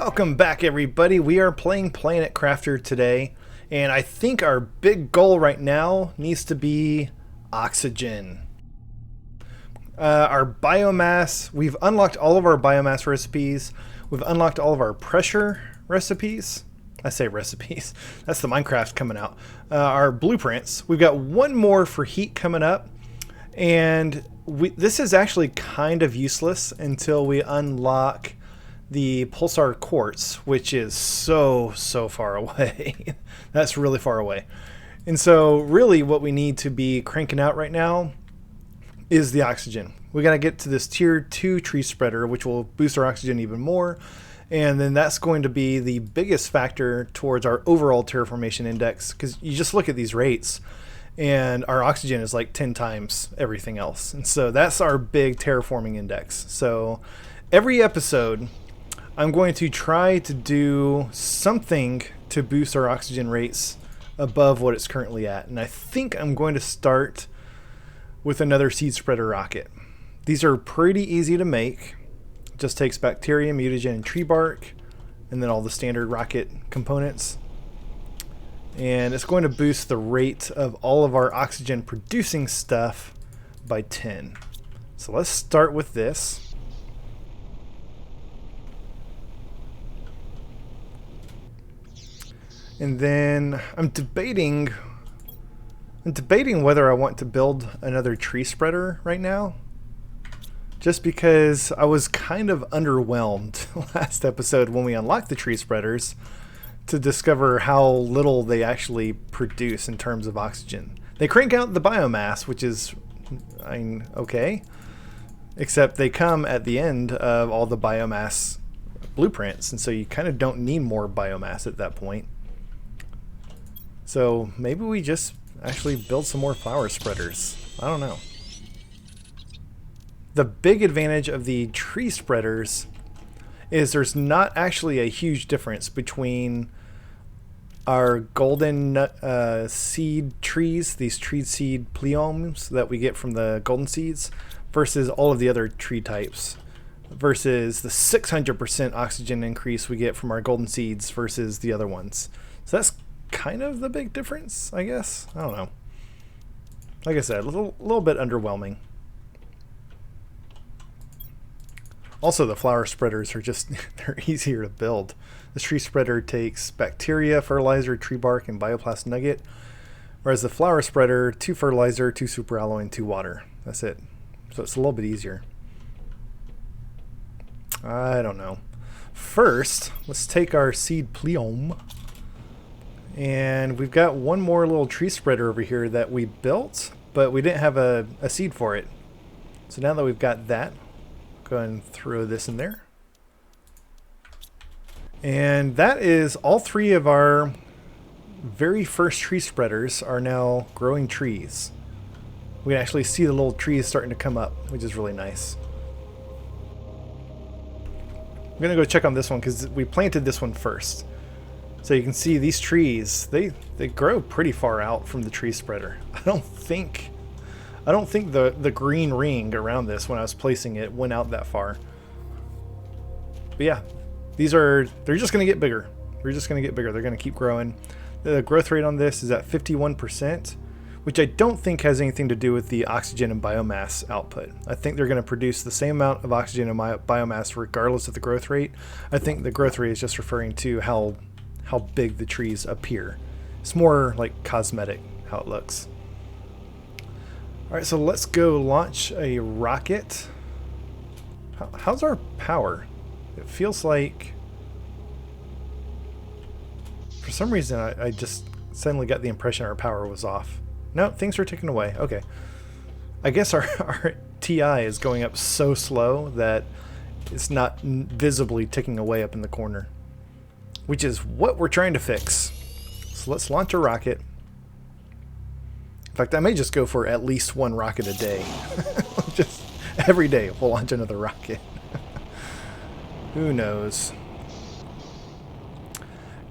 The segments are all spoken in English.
Welcome back, everybody. We are playing Planet Crafter today, and I think our big goal right now needs to be oxygen. Our biomass, we've unlocked all of our biomass recipes. We've unlocked all of our pressure recipes. I say recipes. That's the Minecraft coming out. Our blueprints. We've got one more for heat coming up, and this is actually kind of useless until we unlock the Pulsar Quartz, which is so far away. That's really far away. And so really what we need to be cranking out right now is the oxygen. We got to get to this tier 2 tree spreader, which will boost our oxygen even more. And then that's going to be the biggest factor towards our overall terraformation index, because you just look at these rates and our oxygen is like 10 times everything else. And so that's our big terraforming index. So every episode I'm going to try to do something to boost our oxygen rates above what it's currently at. And I think I'm going to start with another seed spreader rocket. These are pretty easy to make. It just takes bacteria, mutagen, and tree bark, and then all the standard rocket components. And it's going to boost the rate of all of our oxygen producing stuff by 10. So let's start with this. And then I'm debating whether I want to build another tree spreader right now. Just because I was kind of underwhelmed last episode when we unlocked the tree spreaders to discover how little they actually produce in terms of oxygen. They crank out the biomass, which is, okay. Except they come at the end of all the biomass blueprints, and so you kind of don't need more biomass at that point. So maybe we just actually build some more flower spreaders. I don't know. The big advantage of the tree spreaders is there's not actually a huge difference between our golden seed trees, these tree seed pleomes that we get from the golden seeds, versus all of the other tree types, versus the 600% oxygen increase we get from our golden seeds versus the other ones. So that's kind of the big difference, I guess. I don't know. Like I said, a little bit underwhelming. Also, the flower spreaders are just, they're easier to build. This tree spreader takes bacteria, fertilizer, tree bark, and bioplast nugget, whereas the flower spreader, 2 fertilizer, 2 superalloy, and 2 water. That's it. So it's a little bit easier. I don't know. First, let's take our seed pleome. And we've got one more little tree spreader over here that we built, but we didn't have a seed for it. So now that we've got that, go ahead and throw this in there. And that is all 3 of our very first tree spreaders are now growing trees. We can actually see the little trees starting to come up, which is really nice. I'm going to go check on this one because we planted this one first. So you can see these trees, they grow pretty far out from the tree spreader. I don't think the green ring around this when I was placing it went out that far. But yeah, they're just going to get bigger. They're just going to get bigger. They're going to keep growing. The growth rate on this is at 51%, which I don't think has anything to do with the oxygen and biomass output. I think they're going to produce the same amount of oxygen and biomass regardless of the growth rate. I think the growth rate is just referring to how big the trees appear. It's more like cosmetic how it looks. Alright, so let's go launch a rocket. How's our power? It feels like, for some reason I just suddenly got the impression our power was off. No, things are ticking away. Okay. I guess our TI is going up so slow that it's not visibly ticking away up in the corner, which is what we're trying to fix. So let's launch a rocket. In fact, I may just go for at least 1 rocket a day. Just every day we'll launch another rocket. Who knows?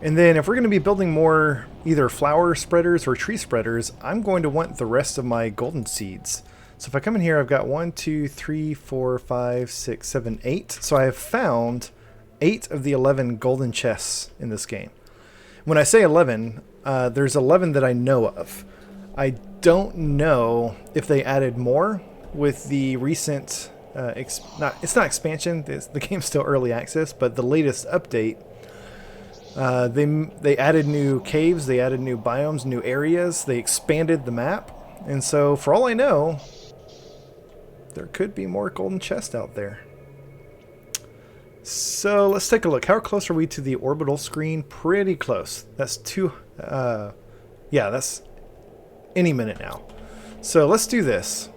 And then if we're going to be building more either flower spreaders or tree spreaders, I'm going to want the rest of my golden seeds. So if I come in here, I've got 1, 2, 3, 4, 5, 6, 7, 8. So I have found 8 of the 11 golden chests in this game. When I say 11, there's 11 that I know of. I don't know if they added more with the recent, it's not expansion, the game's still early access, but the latest update, they added new caves, they added new biomes, new areas, they expanded the map, and so for all I know, there could be more golden chests out there. So let's take a look. How close are we to the orbital screen? Pretty close. That's yeah, that's any minute now. So let's do this.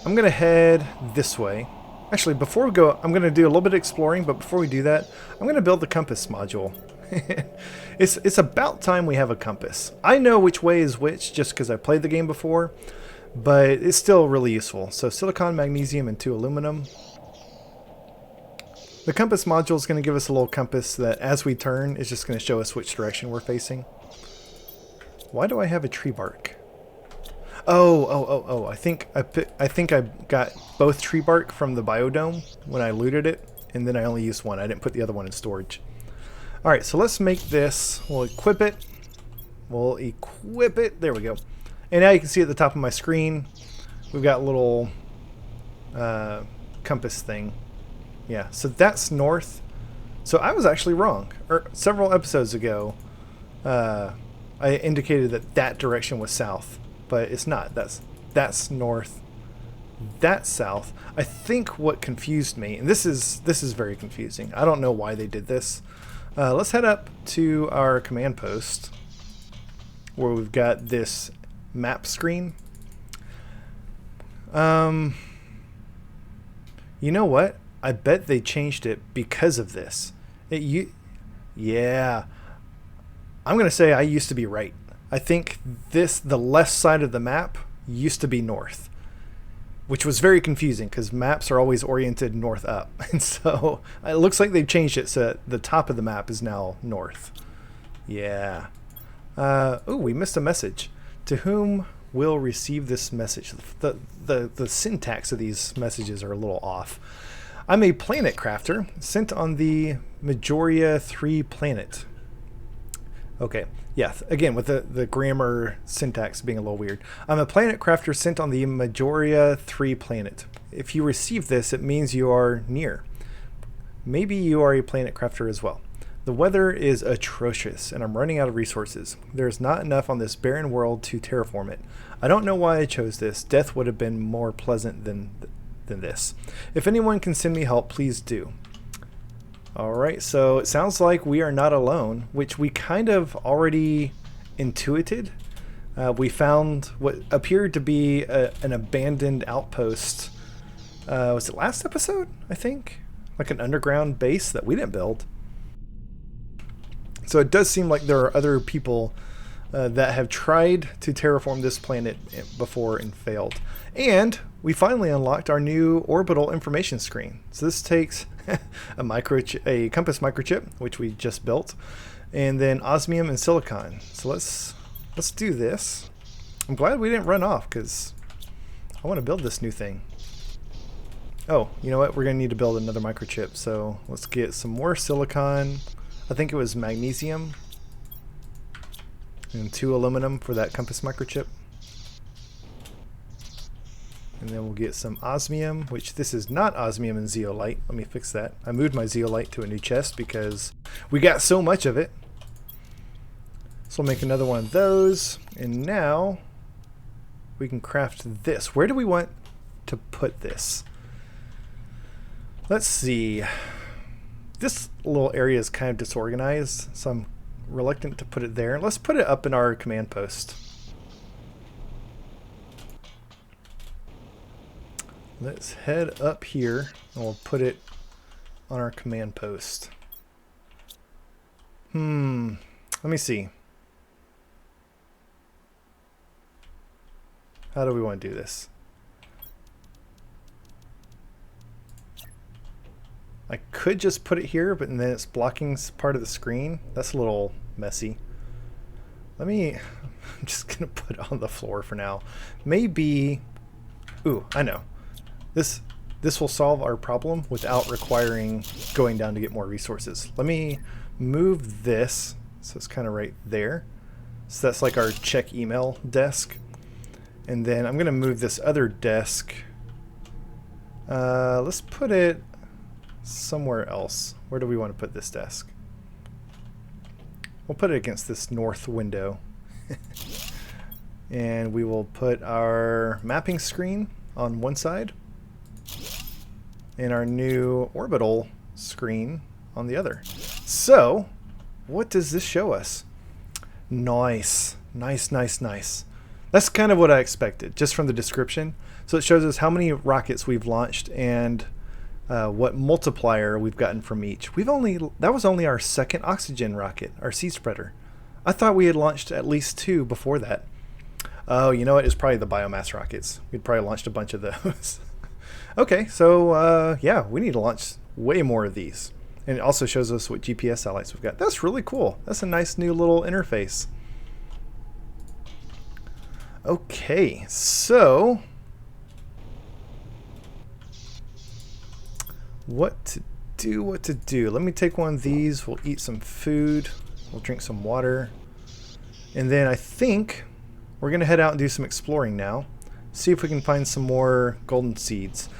I'm going to head this way. Actually, before we go, I'm going to do a little bit of exploring, but before we do that, I'm going to build the compass module. It's about time we have a compass. I know which way is which just because I played the game before, but it's still really useful. So silicon, magnesium, and 2 aluminum. The compass module is going to give us a little compass that as we turn is just going to show us which direction we're facing. Why do I have a tree bark? Oh, I think I got both tree bark from the biodome when I looted it, and then I only used one. I didn't put the other one in storage. Alright, so let's make this. We'll equip it. There we go. And now you can see at the top of my screen, we've got a little compass thing. Yeah, so that's north. So I was actually wrong. Several episodes ago, I indicated that direction was south, but it's not. That's north. That's south. I think what confused me, and this is very confusing. I don't know why they did this. Let's head up to our command post where we've got this map screen. You know what? I bet they changed it because of this. Yeah. I'm going to say I used to be right. I think the left side of the map used to be north, which was very confusing because maps are always oriented north up. And so it looks like they've changed it so that the top of the map is now north. Yeah. Oh, we missed a message. To whom will receive this message? The syntax of these messages are a little off. I'm a planet crafter sent on the Majoria 3 planet. Okay, yeah, again, with the grammar syntax being a little weird. I'm a planet crafter sent on the Majoria 3 planet. If you receive this, it means you are near. Maybe you are a planet crafter as well. The weather is atrocious, and I'm running out of resources. There's not enough on this barren world to terraform it. I don't know why I chose this. Death would have been more pleasant than this. If anyone can send me help, please do. Alright, so it sounds like we are not alone, which we kind of already intuited. We found what appeared to be an abandoned outpost. Was it last episode, I think? Like an underground base that we didn't build. So it does seem like there are other people that have tried to terraform this planet before and failed. And we finally unlocked our new orbital information screen. So this takes a compass microchip, which we just built, and then osmium and silicon. So let's do this. I'm glad we didn't run off because I want to build this new thing. Oh, you know what? We're going to need to build another microchip. So let's get some more silicon. I think it was magnesium and 2 aluminum for that compass microchip. And then we'll get some osmium, which this is not osmium and zeolite. Let me fix that. I moved my zeolite to a new chest because we got so much of it. So we'll make another one of those. And now we can craft this. Where do we want to put this? Let's see. This little area is kind of disorganized, so I'm reluctant to put it there. Let's put it up in our command post. Let's head up here and we'll put it on our command post. Let me see. How do we want to do this? I could just put it here, but then it's blocking part of the screen. That's a little messy. I'm just going to put it on the floor for now. Maybe, ooh, I know. This this will solve our problem without requiring going down to get more resources. Let me move this so it's kind of right there. So that's like our check email desk. And then I'm going to move this other desk. Let's put it somewhere else. Where do we want to put this desk? We'll put it against this north window. And we will put our mapping screen on one side and our new orbital screen on the other. So, what does this show us? Nice. Nice, nice, nice. That's kind of what I expected, just from the description. So it shows us how many rockets we've launched and what multiplier we've gotten from each. That was only our second oxygen rocket, our seed spreader. I thought we had launched at least 2 before that. Oh, you know what? It's probably the biomass rockets. We'd probably launched a bunch of those. Okay, so yeah, we need to launch way more of these. And it also shows us what GPS satellites we've got. That's really cool. That's a nice new little interface. Okay, so what to do? Let me take one of these. We'll eat some food. We'll drink some water. And then I think we're going to head out and do some exploring now. See if we can find some more golden seeds.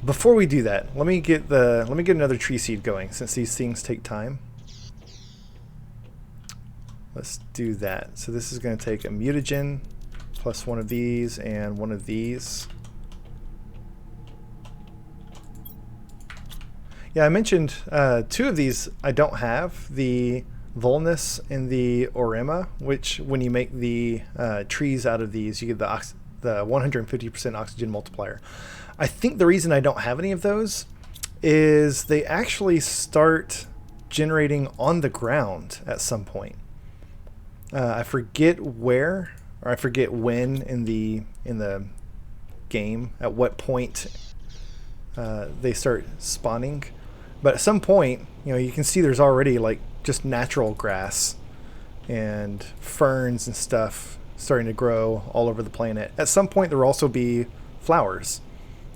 Before we do that, let me get another tree seed going, since these things take time. Let's do that. So this is going to take a mutagen plus one of these and one of these. Yeah, I mentioned 2 of these I don't have, the Volnus and the Orema, which when you make the trees out of these, you get the 150% oxygen multiplier. I think the reason I don't have any of those is they actually start generating on the ground at some point. I forget where, or I forget when in the game, at what point they start spawning. But at some point, you know, you can see there's already like just natural grass and ferns and stuff starting to grow all over the planet. At some point, there will also be flowers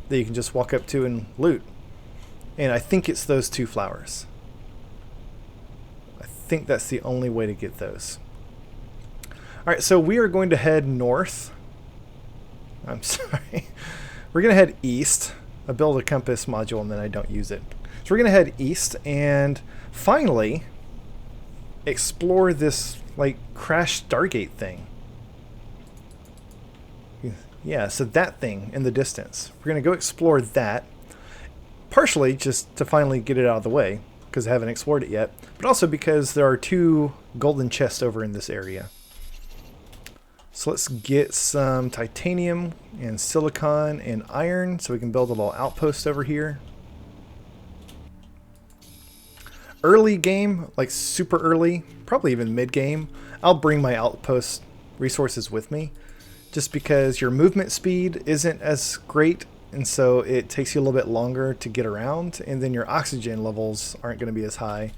that you can just walk up to and loot. And I think it's those 2 flowers. I think that's the only way to get those. Alright, so we are going to head north. I'm sorry. We're going to head east. I build a compass module and then I don't use it. So we're going to head east and finally explore this like crash Stargate thing. Yeah, so that thing in the distance. We're going to go explore that, partially just to finally get it out of the way, because I haven't explored it yet, but also because there are 2 golden chests over in this area. So let's get some titanium and silicon and iron so we can build a little outpost over here. Early game, like super early, probably even mid-game, I'll bring my outpost resources with me. Just because your movement speed isn't as great, and so it takes you a little bit longer to get around, and then your oxygen levels aren't going to be as high.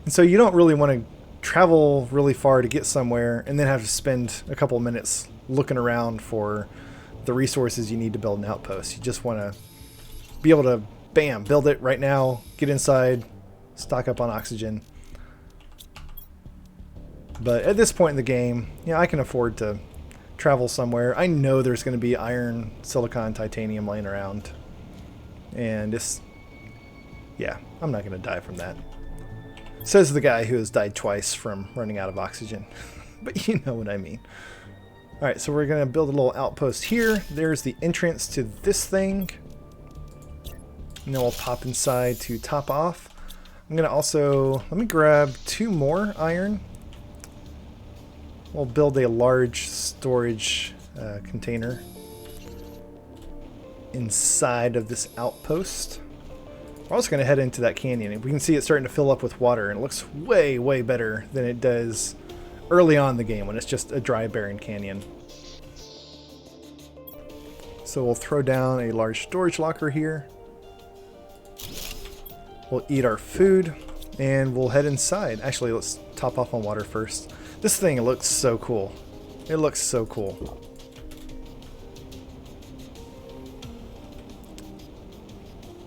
And so you don't really want to travel really far to get somewhere and then have to spend a couple of minutes looking around for the resources you need to build an outpost. You just want to be able to, bam, build it right now, get inside, stock up on oxygen. But at this point in the game, yeah, I can afford to travel somewhere. I know there's going to be iron, silicon, titanium laying around. And it's, yeah, I'm not going to die from that. Says the guy who has died twice from running out of oxygen. But you know what I mean. Alright, so we're going to build a little outpost here. There's the entrance to this thing. And then we'll pop inside to top off. I'm going to also, let me grab 2 more iron. We'll build a large storage container inside of this outpost. We're also going to head into that canyon. We can see it starting to fill up with water, and it looks way, way better than it does early on in the game when it's just a dry, barren canyon. So we'll throw down a large storage locker here. We'll eat our food, and we'll head inside. Actually, let's top off on water first. This thing looks so cool. It looks so cool.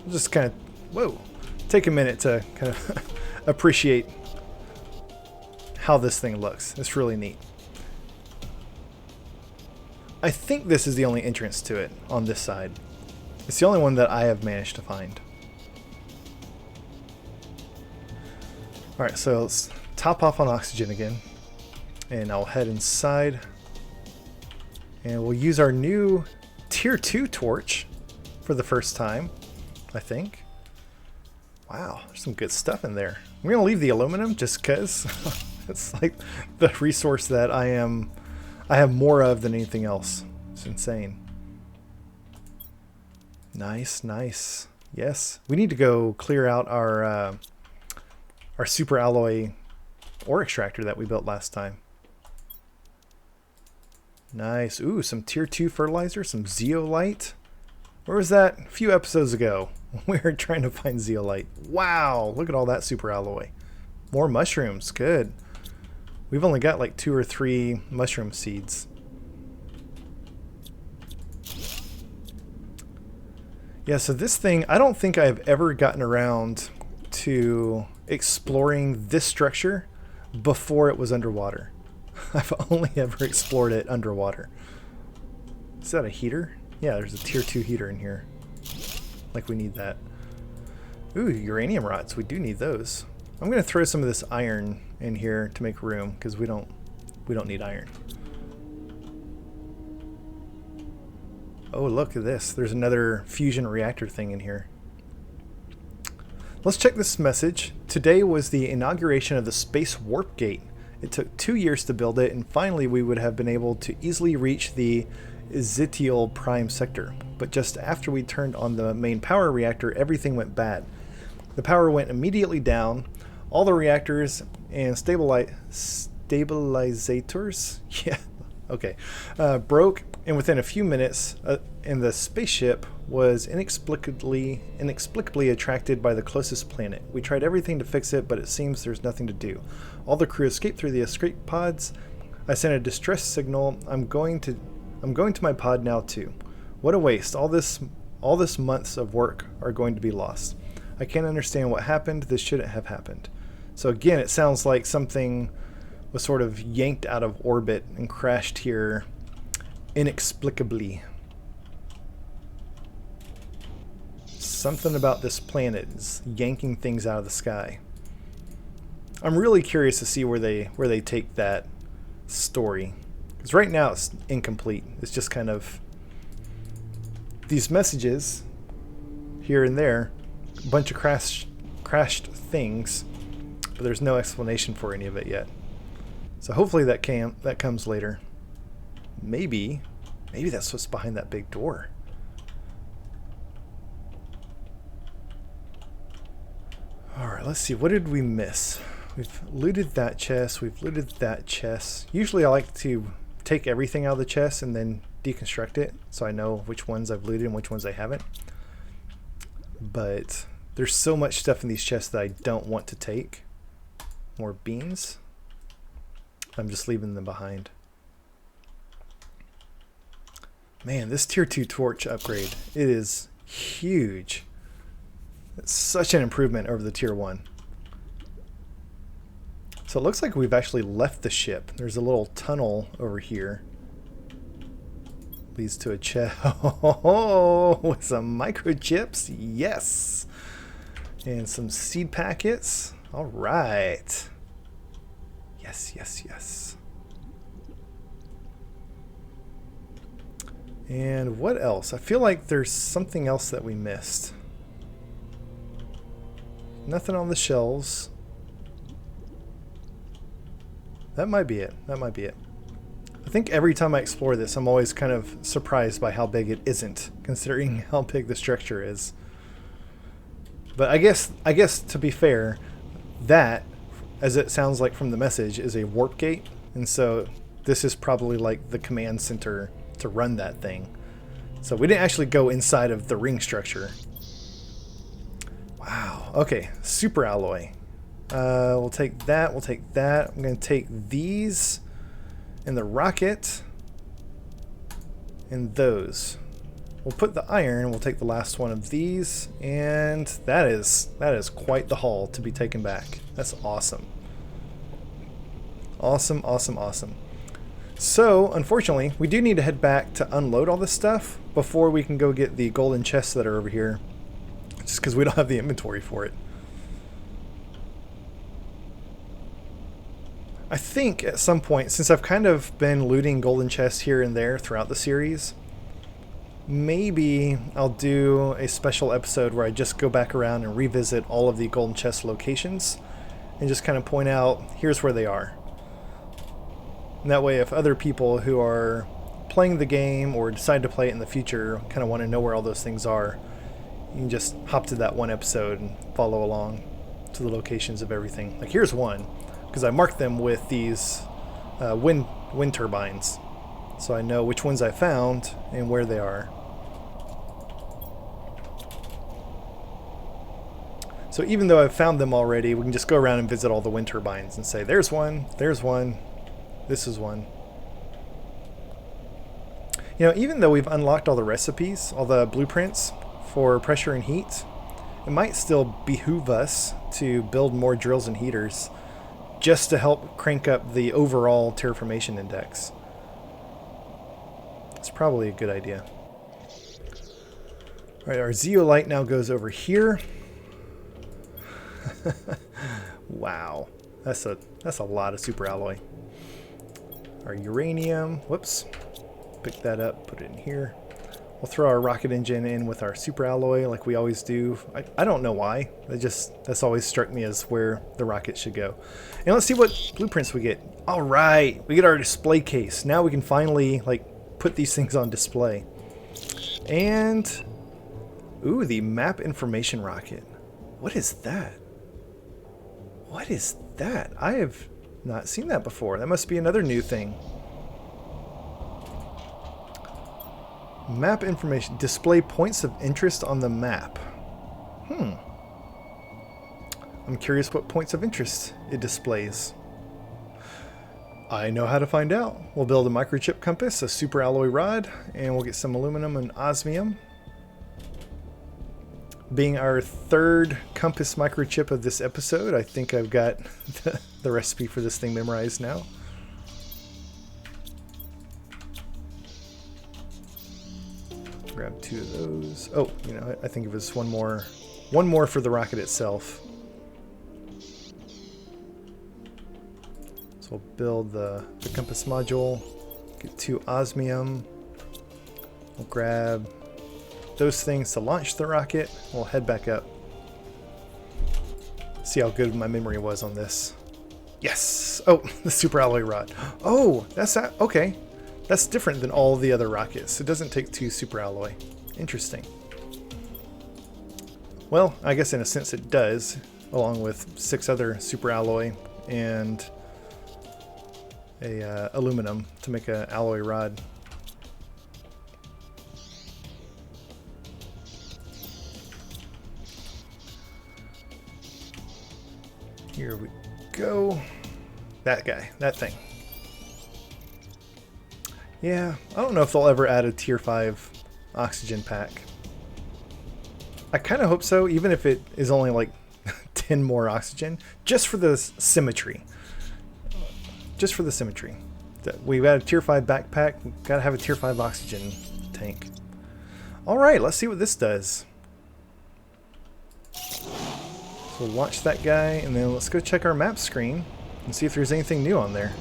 just kind of, whoa, take a minute to kind of appreciate how this thing looks. It's really neat. I think this is the only entrance to it on this side. It's the only one that I have managed to find. Alright, so let's top off on oxygen again. And I'll head inside. And we'll use our new Tier 2 torch for the first time, I think. Wow, there's some good stuff in there. I'm going to leave the aluminum just because it's like the resource that I have more of than anything else. It's insane. Nice, nice. Yes, we need to go clear out our super alloy ore extractor that we built last time. Nice. Ooh, some tier 2 fertilizer, some zeolite. Where was that? A few episodes ago. We were trying to find zeolite. Wow, look at all that super alloy. More mushrooms. Good. We've only got like 2 or 3 mushroom seeds. Yeah, so this thing, I don't think I've ever gotten around to exploring this structure before it was underwater. I've only ever explored it underwater. Is that a heater? Yeah, there's a tier 2 heater in here. Like we need that. Ooh, uranium rods. We do need those. I'm going to throw some of this iron in here to make room because we don't need iron. Oh, look at this. There's another fusion reactor thing in here. Let's check this message. Today was the inauguration of the Space Warp Gate. It took 2 years to build it, and finally we would have been able to easily reach the Zitial Prime Sector. But just after we turned on the main power reactor, everything went bad. The power went immediately down. All the reactors and stabilizators, yeah, okay, broke, and within a few minutes, and the spaceship was inexplicably attracted by the closest planet. We tried everything to fix it, but it seems there's nothing to do. All the crew escaped through the escape pods. I sent a distress signal. I'm going to my pod now too. What a waste! All this months of work are going to be lost. I can't understand what happened. This shouldn't have happened. So again, it sounds like something was sort of yanked out of orbit and crashed here inexplicably. Something about this planet is yanking things out of the sky. I'm really curious to see where they take that story. Because right now it's incomplete. It's just kind of these messages here and there, a bunch of crashed things, but there's no explanation for any of it yet. So hopefully that comes later. Maybe that's what's behind that big door. Alright, let's see. What did we miss? We've looted that chest. We've looted that chest. Usually I like to take everything out of the chest and then deconstruct it so I know which ones I've looted and which ones I haven't. But there's so much stuff in these chests that I don't want to take. More beans. I'm just leaving them behind. Man, this tier 2 torch upgrade, it is huge. It's such an improvement over the tier 1. So it looks like we've actually left the ship. There's a little tunnel over here. Leads to a chest. Oh, with some microchips. Yes. And some seed packets. All right. Yes, yes, yes. And what else? I feel like there's something else that we missed. Nothing on the shelves. That might be it. That might be it. I think every time I explore this, I'm always kind of surprised by how big it isn't, considering how big the structure is. But I guess to be fair, that, as it sounds like from the message, is a warp gate, and so this is probably like the command center to run that thing. So we didn't actually go inside of the ring structure. Wow. Okay, super alloy. We'll take that. We'll take that. I'm going to take these and the rocket and those. we'll put the iron, we'll take the last one of these, and that is quite the haul to be taken back. That's awesome. Awesome, awesome, awesome. So, unfortunately, we do need to head back to unload all this stuff before we can go get the golden chests that are over here, just because we don't have the inventory for it. I think at some point, since I've kind of been looting golden chests here and there throughout the series, maybe I'll do a special episode where I just go back around and revisit all of the golden chest locations and just kind of point out, here's where they are. And that way, if other people who are playing the game or decide to play it in the future kind of want to know where all those things are, you can just hop to that one episode and follow along to the locations of everything. Like here's one, because I marked them with these wind turbines, so I know which ones I found and where they are. So even though I've found them already, we can just go around and visit all the wind turbines and say, there's one, this is one. You know, even though we've unlocked all the recipes, all the blueprints for pressure and heat, it might still behoove us to build more drills and heaters just to help crank up the overall terraformation index. It's probably a good idea. All right, our zeolite now goes over here. Wow, that's a lot of super alloy. Our uranium, whoops, pick that up, put it in here. We'll throw our rocket engine in with our super alloy like we always do. I don't know why. That's always struck me as where the rocket should go. And let's see what blueprints we get. All right, we get our display case. Now we can finally put these things on display. And ooh, the map information rocket. What is that? What is that? I have not seen that before. That must be another new thing. Map information. Display points of interest on the map. I'm curious what points of interest it displays. I know how to find out. We'll build a microchip compass, a super alloy rod, and we'll get some aluminum and osmium. Being our third compass microchip of this episode, I think I've got the recipe for this thing memorized now. Grab 2 of those. Oh, you know, I think it was one more for the rocket itself. So we'll build the compass module, get 2 osmium. We'll grab those things to launch the rocket. We'll head back up. See how good my memory was on this. Yes! Oh, the super alloy rod. Oh, that's that. Okay. That's different than all the other rockets. It doesn't take 2 super alloy. Interesting. Well, I guess in a sense it does, along with 6 other super alloy and a aluminum to make an alloy rod. Here we go. That guy, that thing. Yeah, I don't know if they'll ever add a tier 5 oxygen pack. I kind of hope so, even if it is only like 10 more oxygen, just for the symmetry. Just for the symmetry. We've got a tier 5 backpack, we've got to have a tier 5 oxygen tank. Alright, let's see what this does. So we'll launch that guy, and then let's go check our map screen and see if there's anything new on there.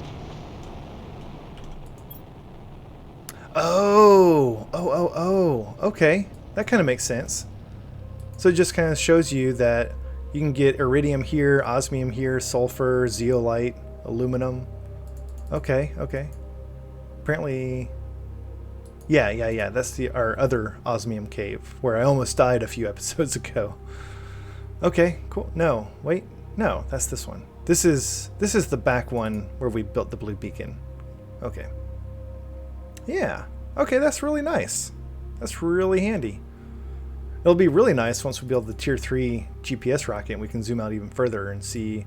Oh, okay. That kind of makes sense. So it just kind of shows you that you can get iridium here, osmium here, sulfur, zeolite, aluminum. Okay. Apparently, yeah. That's our other osmium cave where I almost died a few episodes ago. Okay, cool. No, wait. No, that's this one. This is the back one where we built the blue beacon. Okay. Yeah. Okay, that's really nice. That's really handy. It'll be really nice once we build the tier 3 GPS rocket and we can zoom out even further and see.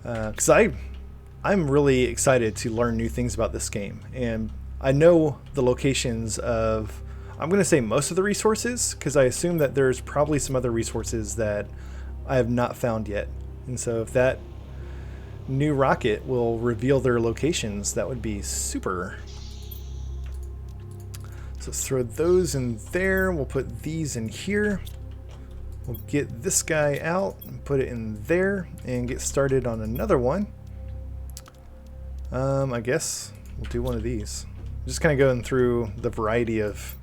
Because I'm really excited to learn new things about this game. And I know the locations of I'm going to say most of the resources, because I assume that there's probably some other resources that I have not found yet. And so if that new rocket will reveal their locations, that would be super. So let's throw those in there. We'll put these in here. We'll get this guy out and put it in there and get started on another one. I guess we'll do one of these. Just kind of going through the variety of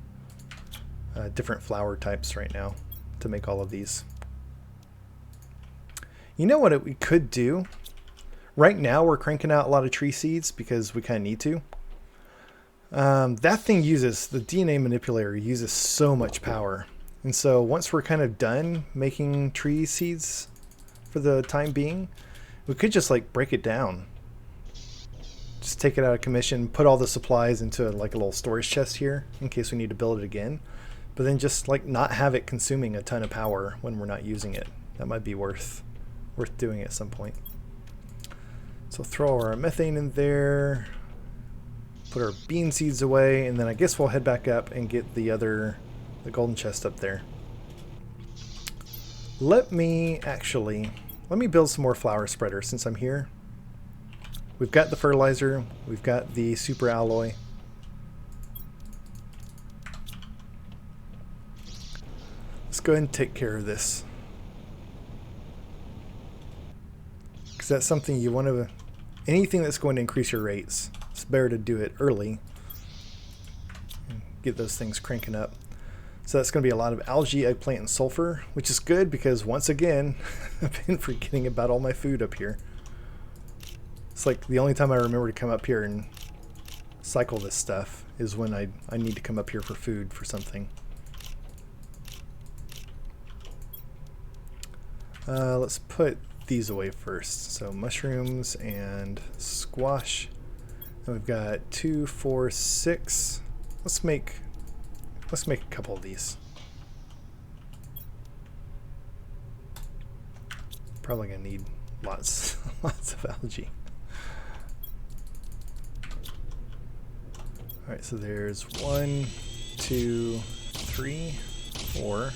different flower types right now to make all of these. You know what we could do? Right now we're cranking out a lot of tree seeds because we kind of need to. That thing uses, the DNA manipulator uses so much power. And so once we're kind of done making tree seeds for the time being, we could just like break it down. Just take it out of commission, put all the supplies into like a little storage chest here in case we need to build it again. But then just like not have it consuming a ton of power when we're not using it. That might be worth doing at some point. So throw our methane in there, put our bean seeds away, and then I guess we'll head back up and get the golden chest up there. Let me build some more flower spreaders since I'm here. We've got the fertilizer, we've got the super alloy. Let's go ahead and take care of this. Because that's something you want to, anything that's going to increase your rates, it's better to do it early and get those things cranking up. So that's going to be a lot of algae, eggplant, and sulfur, which is good because once again, I've been forgetting about all my food up here. It's like the only time I remember to come up here and cycle this stuff is when I need to come up here for food for something. Let's put these away first. So mushrooms and squash. And we've got 2, 4, 6. Let's make a couple of these. Probably gonna need lots of algae. All right, so there's 1, 2, 3, 4.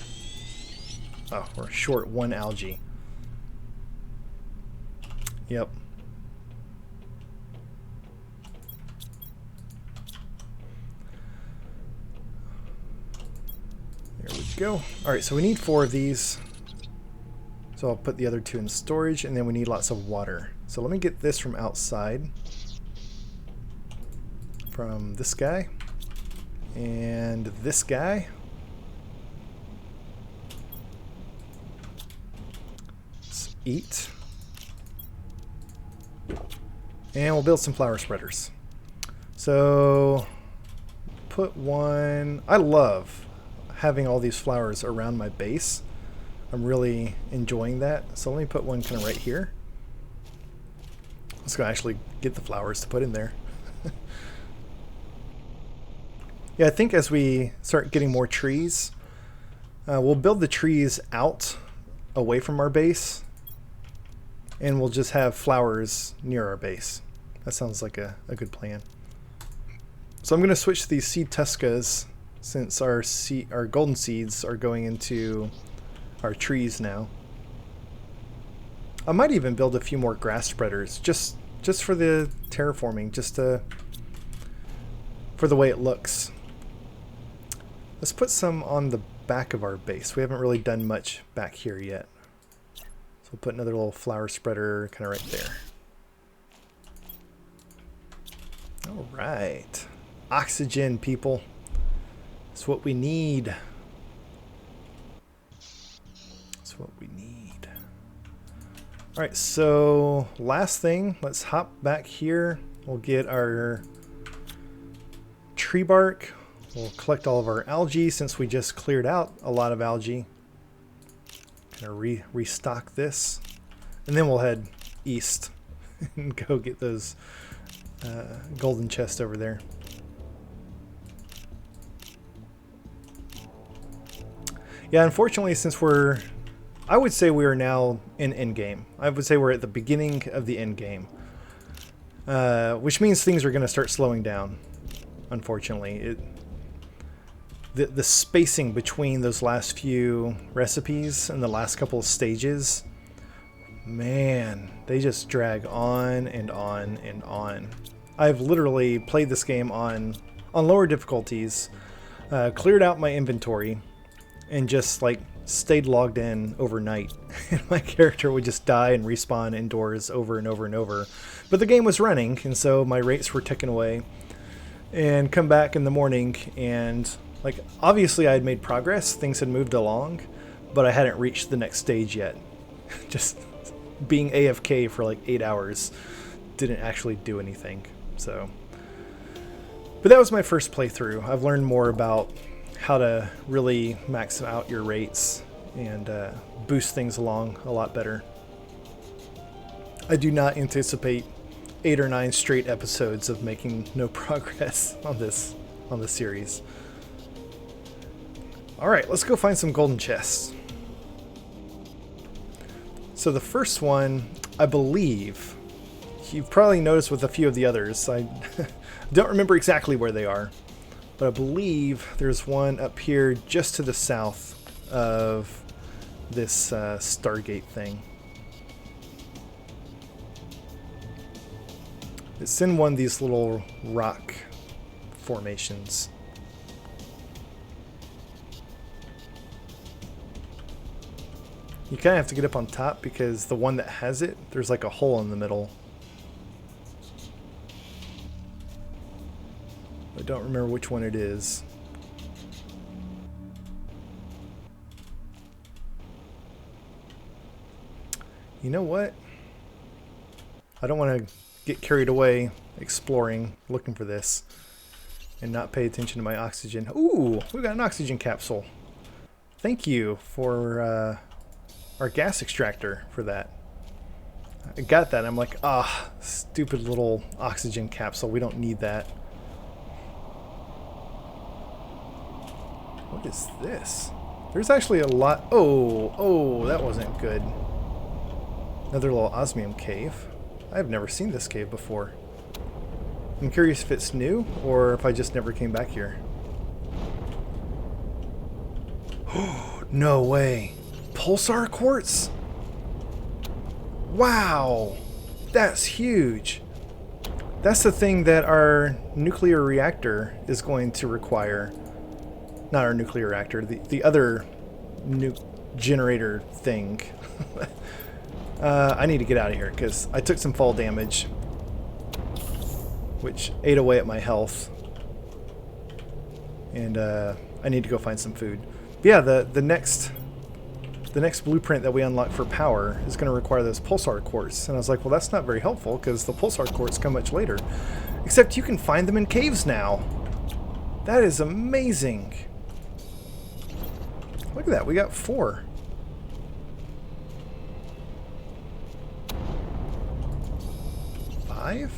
Oh, we're short 1 algae. Yep. There we go. All right, so we need 4 of these. So I'll put the other 2 in storage, and then we need lots of water. So let me get this from outside. From this guy. And this guy. Let's eat. And we'll build some flower spreaders. So put one. I love having all these flowers around my base. I'm really enjoying that. So let me put one kind of right here. Let's go actually get the flowers to put in there. Yeah, I think as we start getting more trees, we'll build the trees out away from our base. And we'll just have flowers near our base. That sounds like a good plan. So I'm going to switch to these seed tuskas since our golden seeds are going into our trees now. I might even build a few more grass spreaders just for the terraforming, for the way it looks. Let's put some on the back of our base. We haven't really done much back here yet. So we'll put another little flower spreader kind of right there. All right. Oxygen, people. That's what we need. That's what we need. All right, so last thing, let's hop back here. We'll get our tree bark. We'll collect all of our algae since we just cleared out a lot of algae. Kind of restock this. And then we'll head east and go get those golden chests over there. Yeah, unfortunately, since I would say we are now in endgame. I would say we're at the beginning of the endgame. Which means things are going to start slowing down, unfortunately. the spacing between those last few recipes and the last couple of stages, man, they just drag on and on and on. I've literally played this game on lower difficulties, cleared out my inventory, and just like stayed logged in overnight. And my character would just die and respawn indoors over and over and over. But the game was running, and so my rates were ticking away. And come back in the morning, and like obviously I had made progress, things had moved along, but I hadn't reached the next stage yet. Just being AFK for like 8 hours didn't actually do anything. So, but that was my first playthrough. I've learned more about how to really max out your rates and boost things along a lot better. I do not anticipate 8 or 9 straight episodes of making no progress on this series. Alright, let's go find some golden chests. So the first one, I believe, you've probably noticed with a few of the others, I don't remember exactly where they are, but I believe there's one up here just to the south of this Stargate thing. It's in one of these little rock formations. You kind of have to get up on top because the one that has it, there's like a hole in the middle. I don't remember which one it is. You know what? I don't want to get carried away exploring, looking for this, and not pay attention to my oxygen. Ooh, we got an oxygen capsule. Thank you for our gas extractor for that. I got that. I'm like, stupid little oxygen capsule. We don't need that. What is this? There's actually a lot. Oh, that wasn't good. Another little osmium cave. I've never seen this cave before. I'm curious if it's new or if I just never came back here. No way. Pulsar Quartz? Wow. That's huge. That's the thing that our nuclear reactor is going to require. Not our nuclear reactor, the other nuke generator thing. I need to get out of here because I took some fall damage, which ate away at my health, and I need to go find some food. But yeah, the next blueprint that we unlock for power is going to require this Pulsar Quartz, and I was like, well, that's not very helpful because the Pulsar Quartz come much later. Except you can find them in caves now. That is amazing. Look at that, we got 4. Five?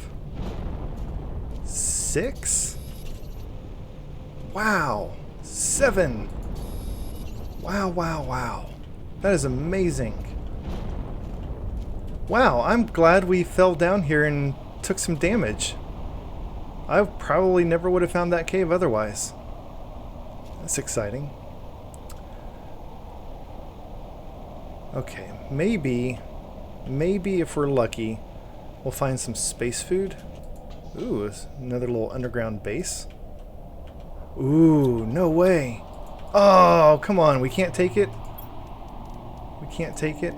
6? Wow. 7. Wow. That is amazing. Wow, I'm glad we fell down here and took some damage. I probably never would have found that cave otherwise. That's exciting. Okay, maybe if we're lucky, we'll find some space food. Ooh, it's another little underground base. Ooh, no way. Oh, come on, we can't take it? We can't take it?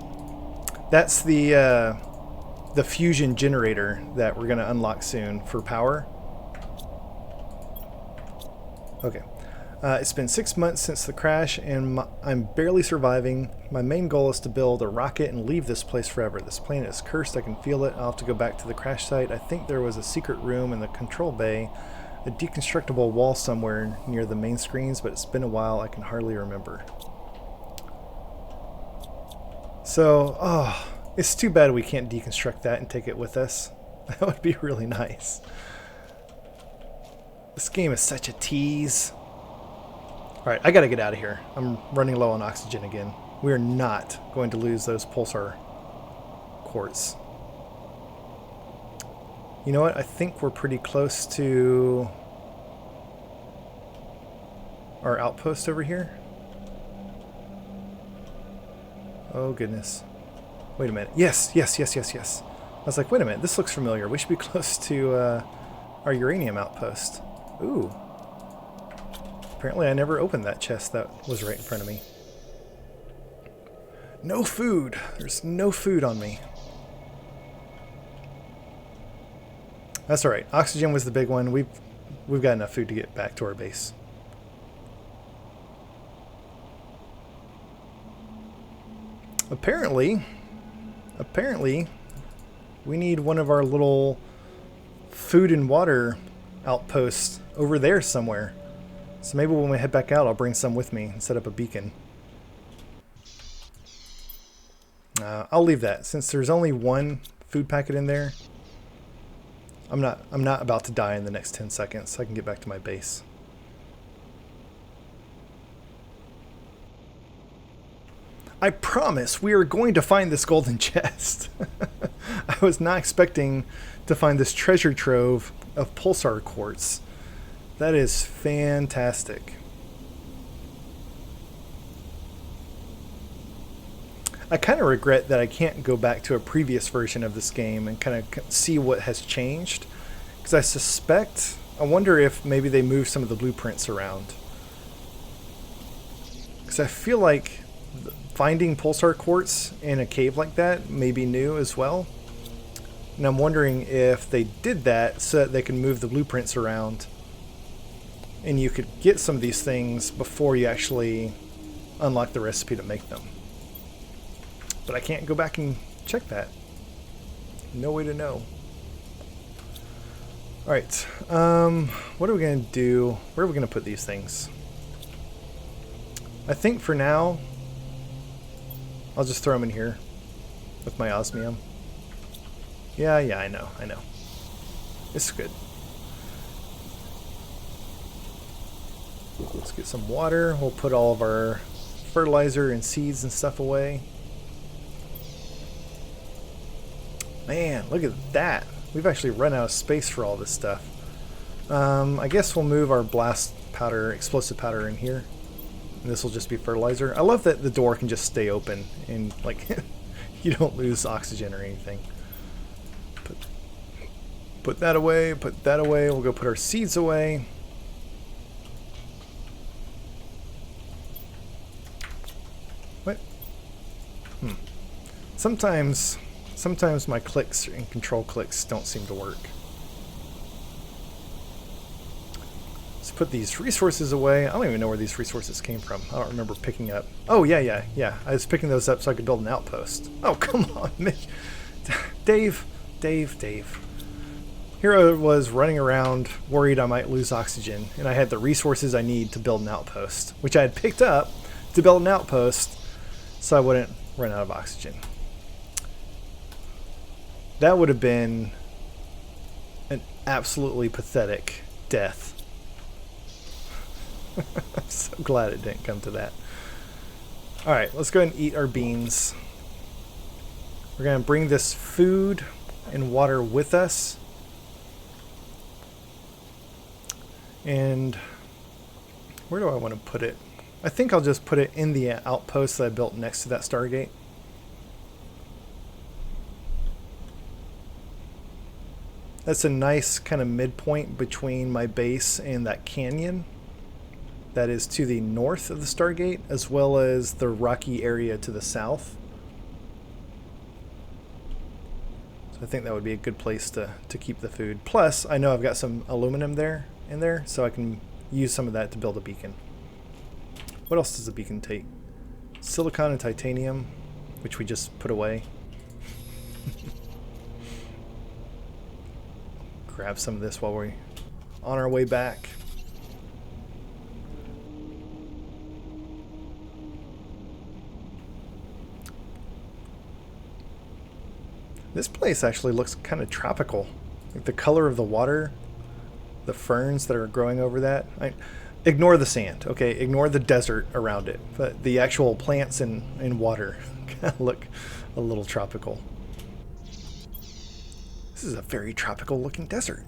That's the fusion generator that we're going to unlock soon for power. Okay. It's been 6 months since the crash, and I'm barely surviving. My main goal is to build a rocket and leave this place forever. This planet is cursed. I can feel it. I'll have to go back to the crash site. I think there was a secret room in the control bay, a deconstructible wall somewhere near the main screens, but it's been a while. I can hardly remember. So, it's too bad we can't deconstruct that and take it with us. That would be really nice. This game is such a tease. Alright, I gotta get out of here. I'm running low on oxygen again. We are not going to lose those Pulsar Quartz. You know what? I think we're pretty close to our outpost over here. Oh goodness. Wait a minute. Yes, yes, yes, yes, yes. I was like, wait a minute, this looks familiar. We should be close to our uranium outpost. Ooh. Apparently I never opened that chest that was right in front of me. No food. There's no food on me. That's alright. Oxygen was the big one. We've got enough food to get back to our base. Apparently, we need one of our little food and water outposts over there somewhere. So maybe when we head back out, I'll bring some with me and set up a beacon. I'll leave that since there's only one food packet in there. I'm not about to die in the next 10 seconds, so I can get back to my base. I promise we are going to find this golden chest. I was not expecting to find this treasure trove of Pulsar Quartz. That is fantastic. I kind of regret that I can't go back to a previous version of this game and kind of see what has changed. Because I wonder if maybe they moved some of the blueprints around. Because I feel like finding Pulsar Quartz in a cave like that may be new as well. And I'm wondering if they did that so that they can move the blueprints around and you could get some of these things before you actually unlock the recipe to make them. But I can't go back and check that. No way to know. Alright, what are we going to do? Where are we going to put these things? I think for now, I'll just throw them in here with my osmium. Yeah, I know. It's good. Let's get some water. We'll put all of our fertilizer and seeds and stuff away. Man, look at that. We've actually run out of space for all this stuff. I guess we'll move our blast powder, explosive powder in here. And this will just be fertilizer. I love that the door can just stay open and like you don't lose oxygen or anything. Put that away, put that away. We'll go put our seeds away. What? Sometimes my clicks and control clicks don't seem to work. Let's put these resources away. I don't even know where these resources came from. I don't remember picking up. Oh, yeah. I was picking those up so I could build an outpost. Oh, come on, Mitch. Dave. Here I was running around worried I might lose oxygen, and I had the resources I need to build an outpost, which I had picked up to build an outpost so I wouldn't run out of oxygen. That would have been an absolutely pathetic death. I'm so glad it didn't come to that. Alright, let's go ahead and eat our beans. We're going to bring this food and water with us. And where do I want to put it? I think I'll just put it in the outpost that I built next to that Stargate. That's a nice kind of midpoint between my base and that canyon that is to the north of the Stargate, as well as the rocky area to the south. So I think that would be a good place to keep the food. Plus, I know I've got some aluminum in there, so I can use some of that to build a beacon. What else does a beacon take? Silicon and titanium, which we just put away. Grab some of this while we're on our way back. This place actually looks kind of tropical. Like the color of the water, the ferns that are growing over that. Ignore the sand, okay? Ignore the desert around it. But the actual plants and water kind of look a little tropical. This is a very tropical looking desert.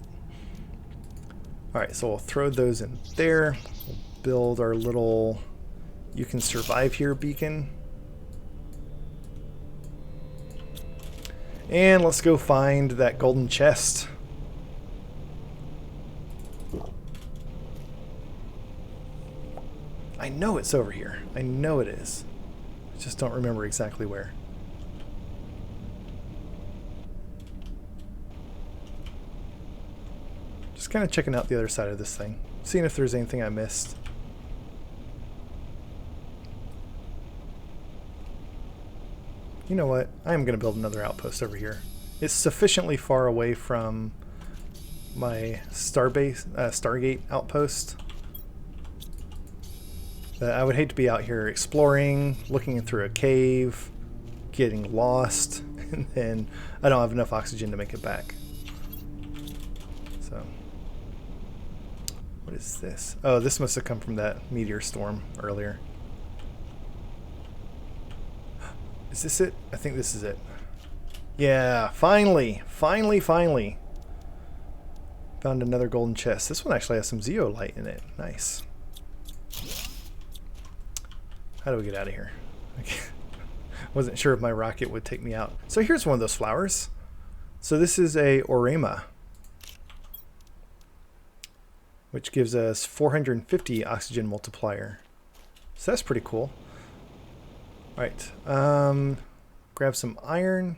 Alright, so we'll throw those in there. We'll build our little "you can survive here" beacon. And let's go find that golden chest. I know it's over here. I know it is. I just don't remember exactly where. Just kind of checking out the other side of this thing. Seeing if there's anything I missed. You know what? I am going to build another outpost over here. It's sufficiently far away from my Stargate outpost that I would hate to be out here exploring, looking through a cave, getting lost, and then I don't have enough oxygen to make it back. So, what is this? Oh, this must have come from that meteor storm earlier. Is this it? I think this is it. Yeah, finally! Finally! Found another golden chest. This one actually has some zeolite in it. Nice. How do we get out of here? Wasn't sure if my rocket would take me out. So here's one of those flowers. So this is a Orema, which gives us 450 oxygen multiplier. So that's pretty cool. Alright, grab some iron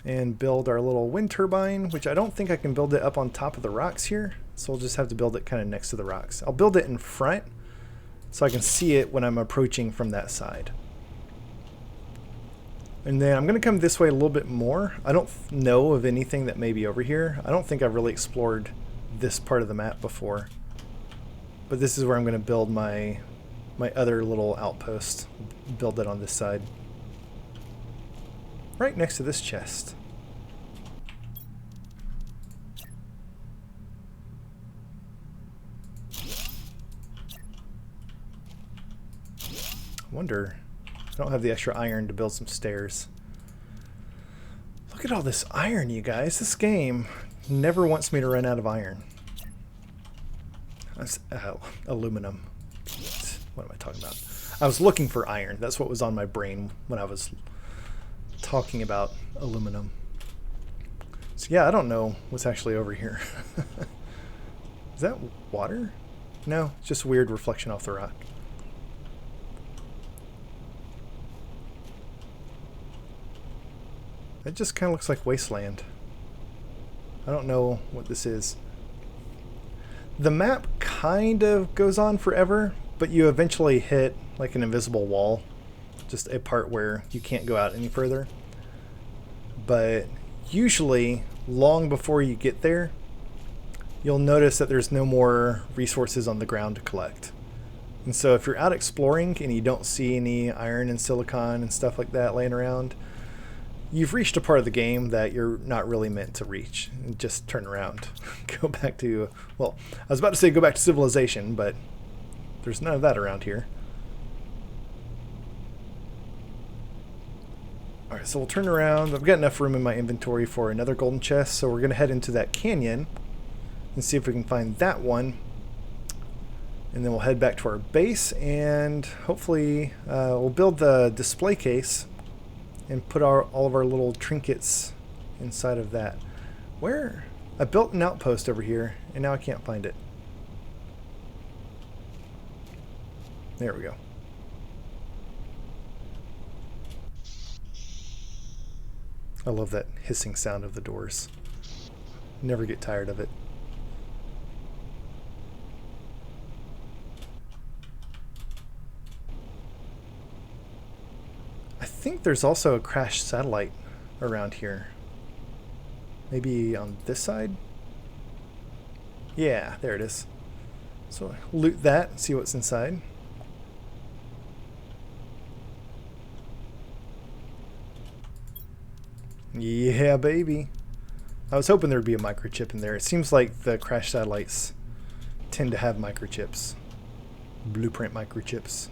and build our little wind turbine, which I don't think I can build it up on top of the rocks here. So we'll just have to build it kind of next to the rocks. I'll build it in front so I can see it when I'm approaching from that side. And then I'm going to come this way a little bit more. I don't know of anything that may be over here. I don't think I've really explored this part of the map before. But this is where I'm going to build my other little outpost. Build it on this side. Right next to this chest. I wonder, I don't have the extra iron to build some stairs. Look at all this iron, you guys. This game never wants me to run out of iron. That's aluminum. What am I talking about? I was looking for iron. That's what was on my brain when I was talking about aluminum. So yeah, I don't know what's actually over here. Is that water? No, it's just a weird reflection off the rock. It just kind of looks like wasteland. I don't know what this is. The map kind of goes on forever, but you eventually hit like an invisible wall. Just a part where you can't go out any further. But usually, long before you get there, you'll notice that there's no more resources on the ground to collect. And so if you're out exploring and you don't see any iron and silicon and stuff like that laying around, you've reached a part of the game that you're not really meant to reach. And just turn around. Go back to, well, I was about to say go back to civilization, but there's none of that around here. Alright, so we'll turn around. I've got enough room in my inventory for another golden chest, so we're going to head into that canyon and see if we can find that one. And then we'll head back to our base, and hopefully we'll build the display case and put all of our little trinkets inside of that. Where? I built an outpost over here, and now I can't find it. There we go. I love that hissing sound of the doors. Never get tired of it. I think there's also a crashed satellite around here. Maybe on this side? Yeah, there it is. So loot that, see what's inside. Yeah, baby. I was hoping there'd be a microchip in there. It seems like the crashed satellites tend to have microchips. Blueprint microchips.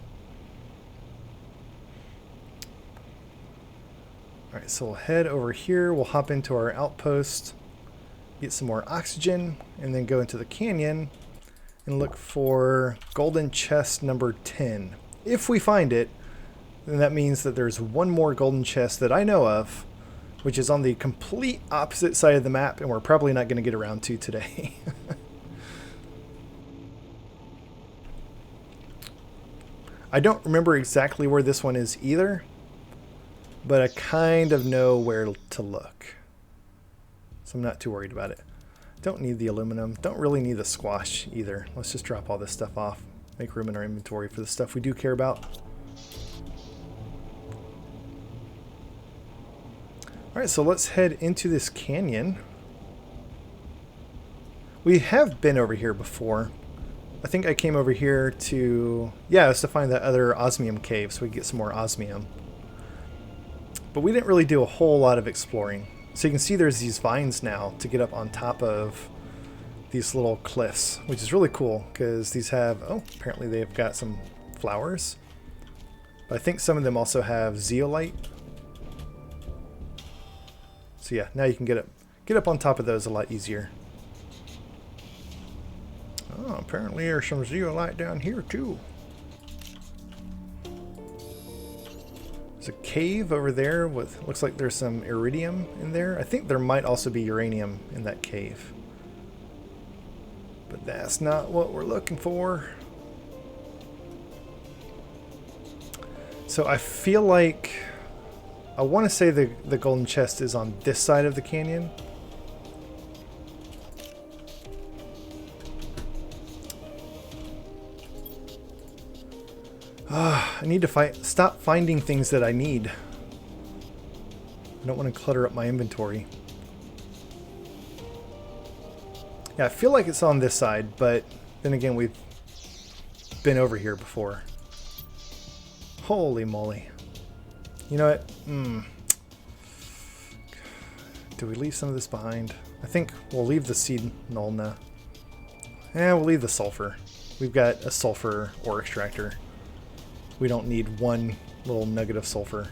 Alright, so we'll head over here. We'll hop into our outpost, get some more oxygen, and then go into the canyon and look for golden chest number 10. If we find it, then that means that there's one more golden chest that I know of, which is on the complete opposite side of the map, and we're probably not going to get around to today. I don't remember exactly where this one is either, but I kind of know where to look. So I'm not too worried about it. Don't need the aluminum. Don't really need the squash either. Let's just drop all this stuff off. Make room in our inventory for the stuff we do care about. Alright, so let's head into this canyon. We have been over here before. I think I came over here to... yeah, it was to find that other osmium cave so we could get some more osmium. But we didn't really do a whole lot of exploring. So you can see there's these vines now to get up on top of these little cliffs, which is really cool because these have... oh, apparently they've got some flowers. But I think some of them also have zeolite. So yeah, now you can get up on top of those a lot easier. Oh, apparently there's some zeolite down here too. There's a cave over there with, looks like there's some iridium in there. I think there might also be uranium in that cave. But that's not what we're looking for. So I feel like, I want to say the golden chest is on this side of the canyon. I need to stop finding things that I need. I don't want to clutter up my inventory. Yeah, I feel like it's on this side, but then again, we've been over here before. Holy moly. You know what? Do we leave some of this behind? I think we'll leave the seed nulna. We'll leave the sulfur. We've got a sulfur ore extractor. We don't need one little nugget of sulfur.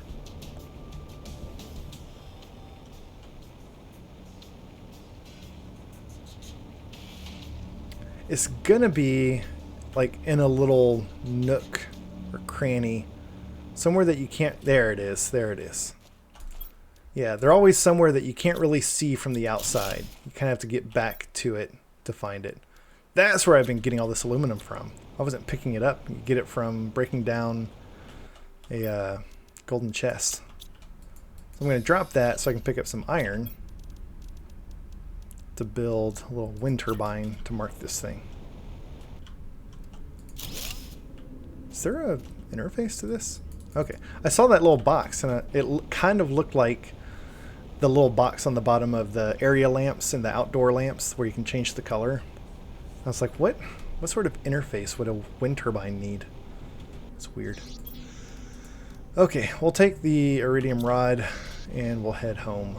It's gonna be like in a little nook or cranny. Somewhere that you can't... there it is. There it is. Yeah, they're always somewhere that you can't really see from the outside. You kind of have to get back to it to find it. That's where I've been getting all this aluminum from. I wasn't picking it up. You get it from breaking down a golden chest. So I'm going to drop that so I can pick up some iron to build a little wind turbine to mark this thing. Is there a interface to this? Okay. I saw that little box and it kind of looked like the little box on the bottom of the area lamps and the outdoor lamps where you can change the color. I was like, what sort of interface would a wind turbine need? It's weird. Okay, we'll take the iridium rod and we'll head home.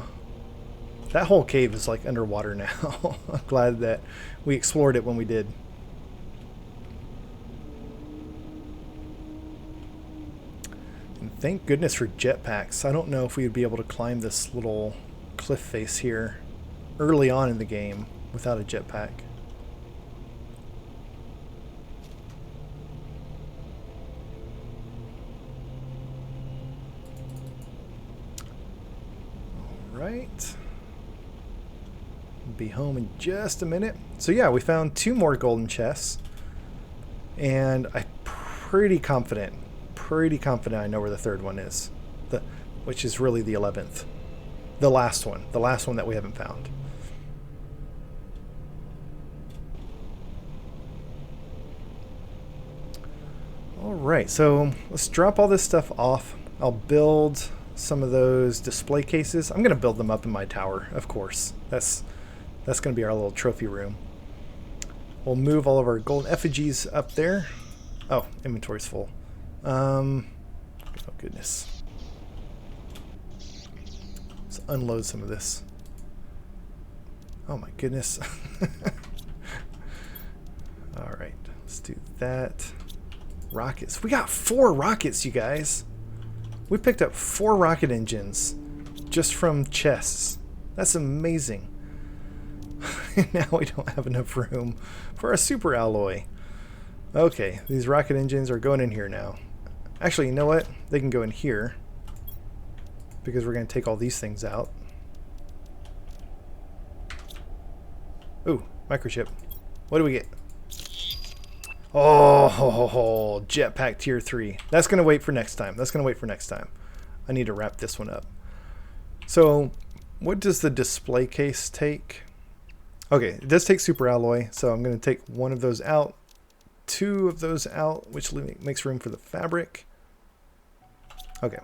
That whole cave is like underwater now. I'm glad that we explored it when we did. And thank goodness for jetpacks. I don't know if we would be able to climb this little cliff face here early on in the game without a jetpack. Right. Be home in just a minute. So yeah, we found 2 more golden chests, and I'm pretty confident I know where the 3rd one is, which is really the 11th, the last one that we haven't found. All right, so let's drop all this stuff off. I'll build some of those display cases. I'm going to build them up in my tower, of course. That's going to be our little trophy room. We'll move all of our golden effigies up there. Oh, inventory's full. Oh goodness. Let's unload some of this. Oh my goodness. All right, let's do that. Rockets. We got 4 rockets, you guys. We picked up 4 rocket engines just from chests. That's amazing. Now we don't have enough room for a super alloy. Okay, these rocket engines are going in here now. Actually, you know what? They can go in here because we're going to take all these things out. Ooh, microchip. What do we get? Oh, jetpack tier 3. That's going to wait for next time. That's going to wait for next time. I need to wrap this one up. So, what does the display case take? Okay, it does take super alloy, so I'm going to take one of those out, 2 of those out, which makes room for the fabric. Okay.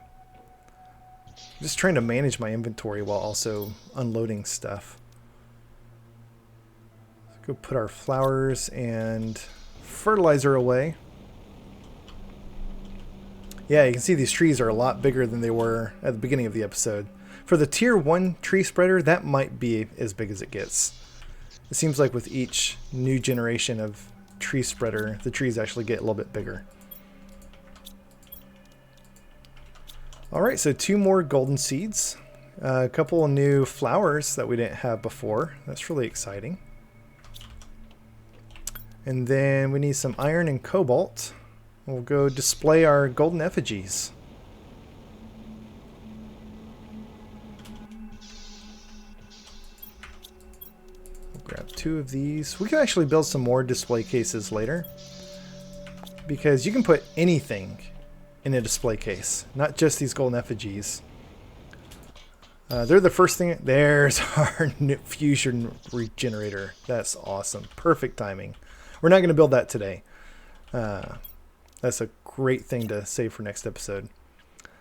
Just trying to manage my inventory while also unloading stuff. Let's go put our flowers and fertilizer away. Yeah, you can see these trees are a lot bigger than they were at the beginning of the episode. For the tier 1 tree spreader, that might be as big as it gets. It seems like with each new generation of tree spreader, the trees actually get a little bit bigger. Alright, so 2 more golden seeds. A couple of new flowers that we didn't have before. That's really exciting. And then we need some iron and cobalt. We'll go display our golden effigies. We'll grab 2 of these. We can actually build some more display cases later, because you can put anything in a display case, not just these golden effigies. They're the first thing. There's our fusion regenerator. That's awesome. Perfect timing. We're not going to build that today. That's a great thing to save for next episode.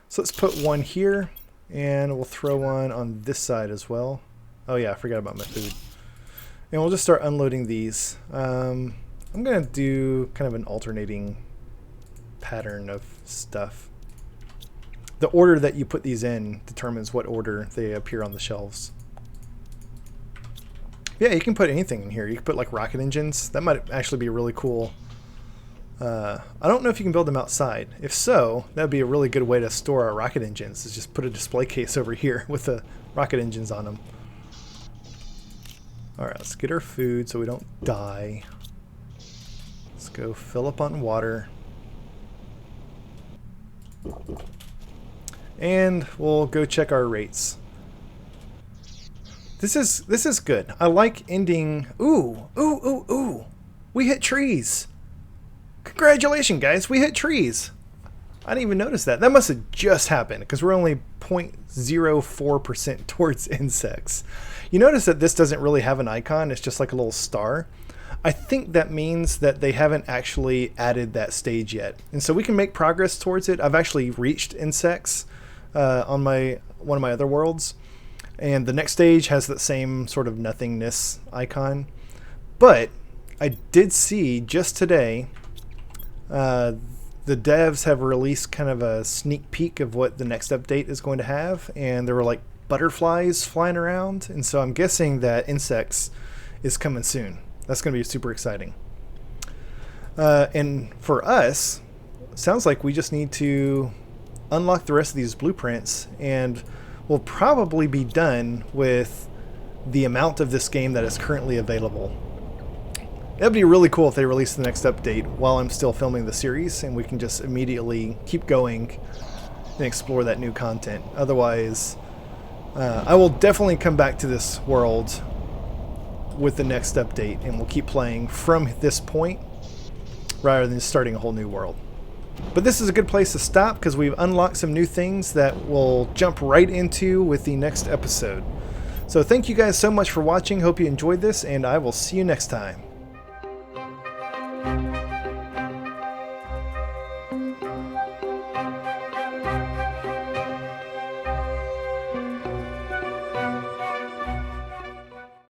So let's put one here, and we'll throw one on this side as well. Oh yeah, I forgot about my food. And we'll just start unloading these. I'm going to do kind of an alternating pattern of stuff. The order that you put these in determines what order they appear on the shelves. Yeah, you can put anything in here. You can put like rocket engines. That might actually be really cool. I don't know if you can build them outside. If so, that would be a really good way to store our rocket engines, is just put a display case over here with the rocket engines on them. Alright, let's get our food so we don't die. Let's go fill up on water. And we'll go check our rates. This is good. I like ending. Ooh. We hit trees. Congratulations, guys. We hit trees. I didn't even notice that. That must have just happened because we're only 0.04% towards insects. You notice that this doesn't really have an icon. It's just like a little star. I think that means that they haven't actually added that stage yet. And so we can make progress towards it. I've actually reached insects on one of my other worlds. And the next stage has that same sort of nothingness icon. But I did see just today, the devs have released kind of a sneak peek of what the next update is going to have. And there were like butterflies flying around. And so I'm guessing that insects is coming soon. That's going to be super exciting. And for us, sounds like we just need to unlock the rest of these blueprints, and we'll probably be done with the amount of this game that is currently available. That'd be really cool if they release the next update while I'm still filming the series, and we can just immediately keep going and explore that new content. Otherwise, I will definitely come back to this world with the next update, and we'll keep playing from this point rather than starting a whole new world. But this is a good place to stop because we've unlocked some new things that we'll jump right into with the next episode. So thank you guys so much for watching. Hope you enjoyed this, and I will see you next time.